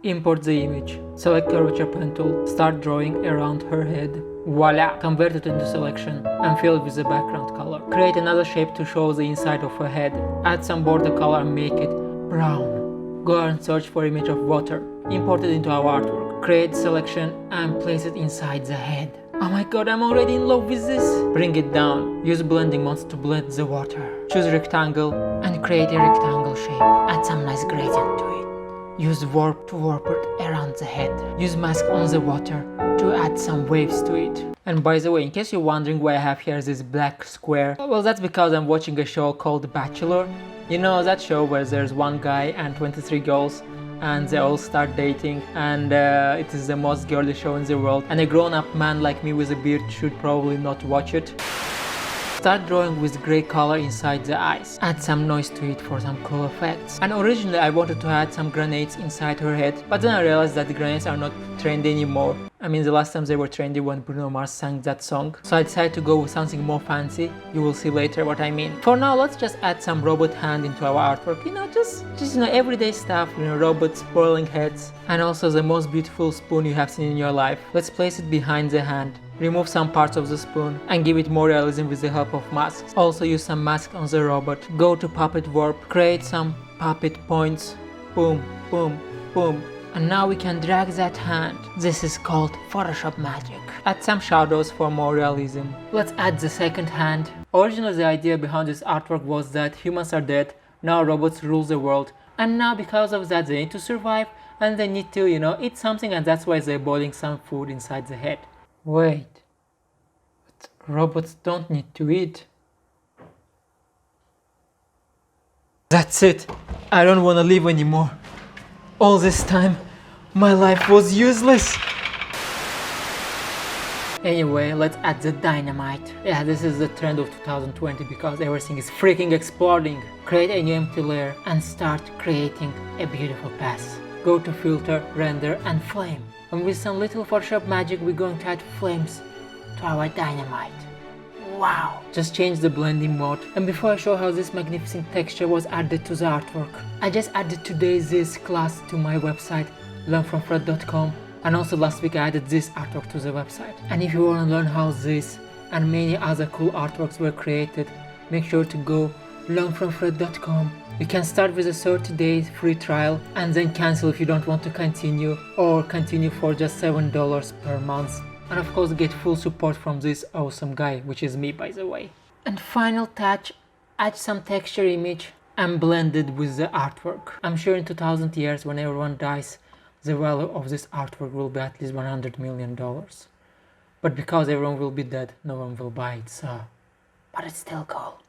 Import the image, select curvature pen tool, start drawing around her head. Voila! Convert it into selection and fill it with the background color. Create another shape to show the inside of her head. Add some border color and make it brown. Go and search for image of water. Import it into our artwork. Create selection and place it inside the head. Oh my god, I'm already in love with this! Bring it down. Use blending modes to blend the water. Choose rectangle and create a rectangle shape. Add some nice gradient to it. Use warp to warp it around the head. Use mask on the water to add some waves to it. And by the way, in case you're wondering why I have here this black square, well, that's because I'm watching a show called Bachelor. You know, that show where there's one guy and 23 girls and they all start dating, and it is the most girly show in the world, and a grown-up man like me with a beard should probably not watch it. Start drawing with grey color inside the eyes. Add some noise to it for some cool effects. And originally I wanted to add some grenades inside her head, but then I realized that the grenades are not trendy anymore. I mean, the last time they were trendy when Bruno Mars sang that song. So I decided to go with something more fancy. You will see later what I mean. For now, let's just add some robot hand into our artwork. You know, just everyday stuff. You know, robots, whirling heads, and also the most beautiful spoon you have seen in your life. Let's place it behind the hand. Remove some parts of the spoon and give it more realism with the help of masks. Also use some mask on the robot. Go to puppet warp, create some puppet points. Boom, boom, boom. And now we can drag that hand. This is called Photoshop magic. Add some shadows for more realism. Let's add the second hand. Originally the idea behind this artwork was that humans are dead, now robots rule the world. And now because of that they need to survive and they need to, eat something, and that's why they're boiling some food inside the head. Wait, but robots don't need to eat. That's it. I don't want to live anymore. All this time, my life was useless. Anyway, let's add the dynamite. Yeah, this is the trend of 2020 because everything is freaking exploding. Create a new empty layer and start creating a beautiful path. Go to filter, render and flame. And with some little Photoshop magic, we're going to add flames to our dynamite. Wow! Just change the blending mode. And before I show how this magnificent texture was added to the artwork, I just added today this class to my website, learnfromfred.com. And also last week I added this artwork to the website. And if you want to learn how this and many other cool artworks were created, make sure to go learnfromfred.com. You can start with a 30-day free trial and then cancel if you don't want to continue, or continue for just $7 per month. And of course get full support from this awesome guy, which is me by the way. And final touch, add some texture image and blend it with the artwork. I'm sure in 2000 years when everyone dies, the value of this artwork will be at least $100 million. But because everyone will be dead, no one will buy it, so... But it's still cool.